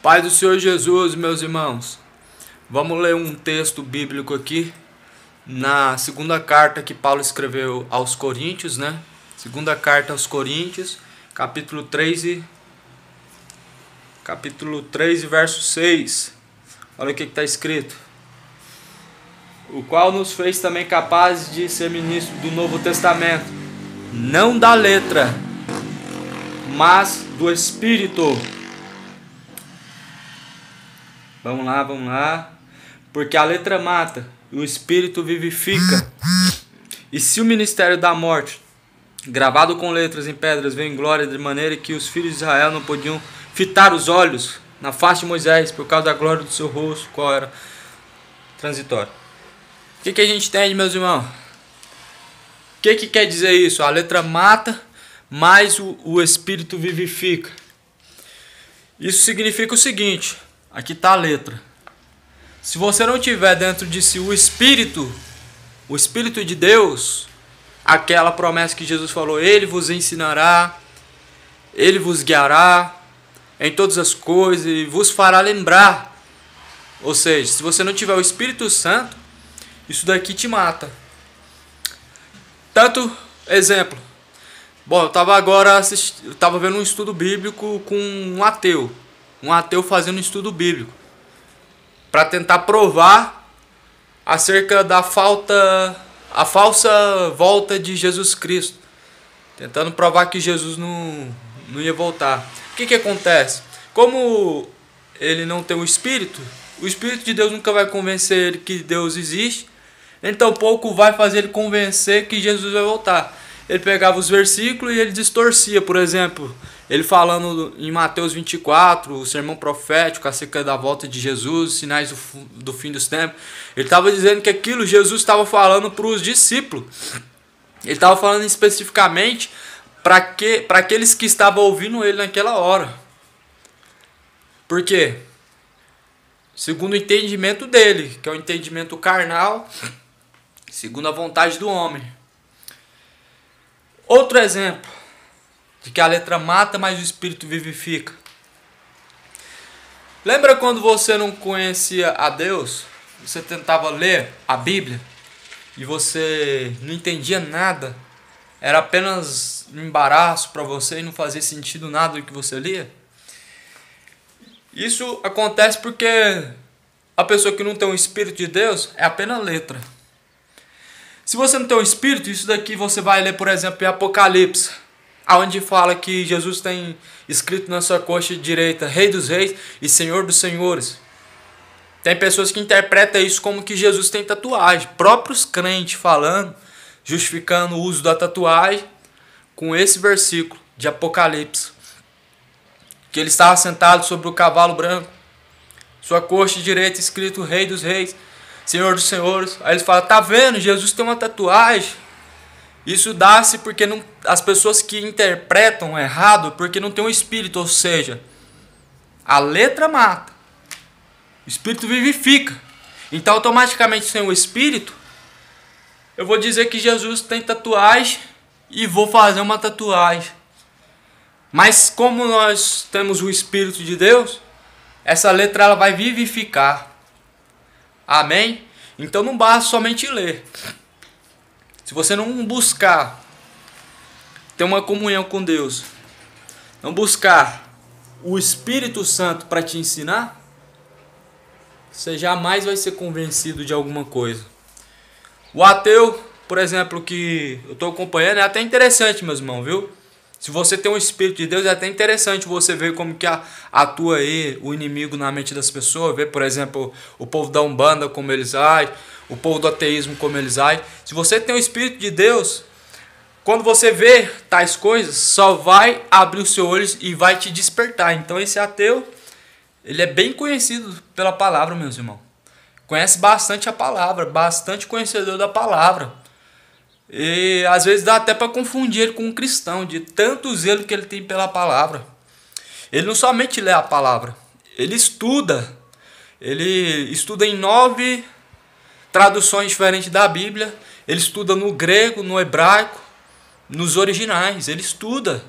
Paz do Senhor Jesus, meus irmãos. Vamos ler um texto bíblico aqui na segunda carta que Paulo escreveu aos Coríntios, né? Segunda carta aos Coríntios, capítulo 3 e verso 6. Olha o que está escrito. O qual nos fez também capazes de ser ministros do Novo Testamento, não da letra, mas do Espírito. Vamos lá. Porque a letra mata e o Espírito vivifica. E se o ministério da morte, gravado com letras em pedras, veio em glória, de maneira que os filhos de Israel não podiam fitar os olhos na face de Moisés, por causa da glória do seu rosto, qual era transitório. O que a gente entende, meus irmãos? O que quer dizer isso? A letra mata, mas o Espírito vivifica. Isso significa o seguinte. Aqui está a letra. Se você não tiver dentro de si o Espírito de Deus, aquela promessa que Jesus falou, Ele vos ensinará, Ele vos guiará em todas as coisas e vos fará lembrar. Ou seja, se você não tiver o Espírito Santo, isso daqui te mata. Tanto exemplo. Bom, eu estava vendo um estudo bíblico com um ateu. Um ateu fazendo um estudo bíblico para tentar provar acerca da a falsa volta de Jesus Cristo, tentando provar que Jesus não ia voltar. O que acontece? Como ele não tem o Espírito de Deus nunca vai convencer ele que Deus existe, nem tampouco vai fazer ele convencer que Jesus vai voltar. Ele pegava os versículos e ele distorcia. Por exemplo, ele falando em Mateus 24, o sermão profético acerca da volta de Jesus, sinais do fim dos tempos. Ele estava dizendo que aquilo Jesus estava falando para os discípulos. Ele estava falando especificamente para aqueles que estavam ouvindo ele naquela hora. Por quê? Segundo o entendimento dele, que é o entendimento carnal, segundo a vontade do homem. Outro exemplo de que a letra mata, mas o Espírito vivifica. Lembra quando você não conhecia a Deus? Você tentava ler a Bíblia e você não entendia nada? Era apenas um embaraço para você e não fazia sentido nada do que você lia? Isso acontece porque a pessoa que não tem o Espírito de Deus é apenas letra. Se você não tem o Espírito, isso daqui você vai ler, por exemplo, em Apocalipse, onde fala que Jesus tem escrito na sua coxa direita, Rei dos Reis e Senhor dos Senhores. Tem pessoas que interpretam isso como que Jesus tem tatuagem. Próprios crentes falando, justificando o uso da tatuagem com esse versículo de Apocalipse. Que ele estava sentado sobre o cavalo branco, sua coxa direita escrito Rei dos Reis, Senhor dos Senhores. Aí eles falam, tá vendo? Jesus tem uma tatuagem. Isso dá-se porque as pessoas que interpretam errado, porque não tem o Espírito. Ou seja, a letra mata, o Espírito vivifica. Então automaticamente sem o Espírito, eu vou dizer que Jesus tem tatuagem e vou fazer uma tatuagem. Mas como nós temos o Espírito de Deus, essa letra ela vai vivificar. Amém? Então não basta somente ler. Se você não buscar ter uma comunhão com Deus, não buscar o Espírito Santo para te ensinar, você jamais vai ser convencido de alguma coisa. O ateu, por exemplo, que eu estou acompanhando, é até interessante, meus irmãos, viu? Se você tem o Espírito de Deus, é até interessante você ver como que atua aí o inimigo na mente das pessoas. Ver, por exemplo, o povo da Umbanda, como eles agem, o povo do ateísmo, como eles agem. Se você tem o Espírito de Deus, quando você vê tais coisas, só vai abrir os seus olhos e vai te despertar. Então esse ateu, ele é bem conhecido pela palavra, meus irmãos. Conhece bastante a palavra, bastante conhecedor da palavra. E às vezes dá até para confundir ele com um cristão, de tanto zelo que ele tem pela palavra. Ele não somente lê a palavra, ele estuda. Ele estuda em 9 traduções diferentes da Bíblia. Ele estuda no grego, no hebraico, nos originais. Ele estuda.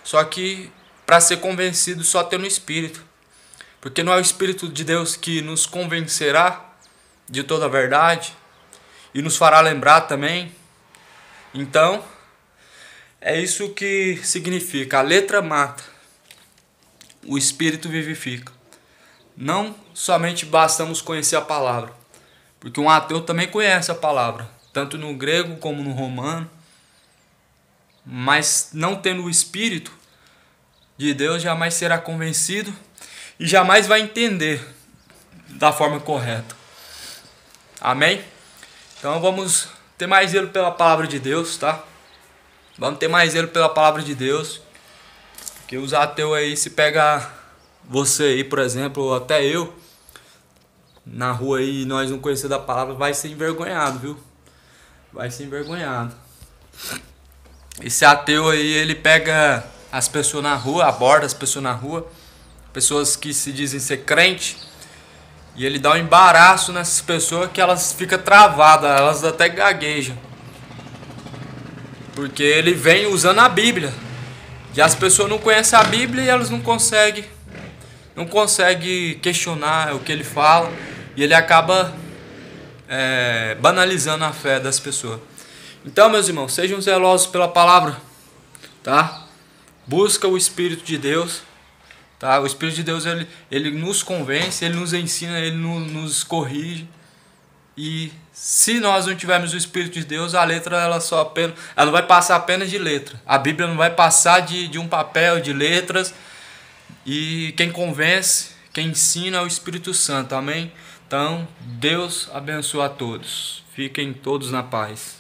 Só que para ser convencido só tem no Espírito. Porque não é o Espírito de Deus que nos convencerá de toda a verdade e nos fará lembrar também. Então, é isso que significa. A letra mata, o Espírito vivifica. Não somente bastamos conhecer a palavra, porque um ateu também conhece a palavra, tanto no grego como no romano, mas não tendo o Espírito de Deus jamais será convencido e jamais vai entender da forma correta. Amém? Então vamos ter mais zelo pela palavra de Deus, tá? Vamos ter mais zelo pela palavra de Deus. Porque os ateus aí, se pega você aí, por exemplo, ou até eu, na rua aí, e nós não conhecer da palavra, vai ser envergonhado, viu? Vai ser envergonhado. Esse ateu aí, ele pega as pessoas na rua, aborda as pessoas na rua, pessoas que se dizem ser crente, e ele dá um embaraço nessas pessoas que elas ficam travadas, elas até gaguejam. Porque ele vem usando a Bíblia. E as pessoas não conhecem a Bíblia e elas não conseguem questionar o que ele fala. E ele acaba banalizando a fé das pessoas. Então, meus irmãos, sejam zelosos pela palavra, tá? Busca o Espírito de Deus, tá? O Espírito de Deus, ele nos convence, ele nos ensina, ele nos corrige. E se nós não tivermos o Espírito de Deus, a letra ela não vai passar apenas de letra. A Bíblia não vai passar de um papel de letras. E quem convence, quem ensina é o Espírito Santo. Amém? Então, Deus abençoe a todos. Fiquem todos na paz.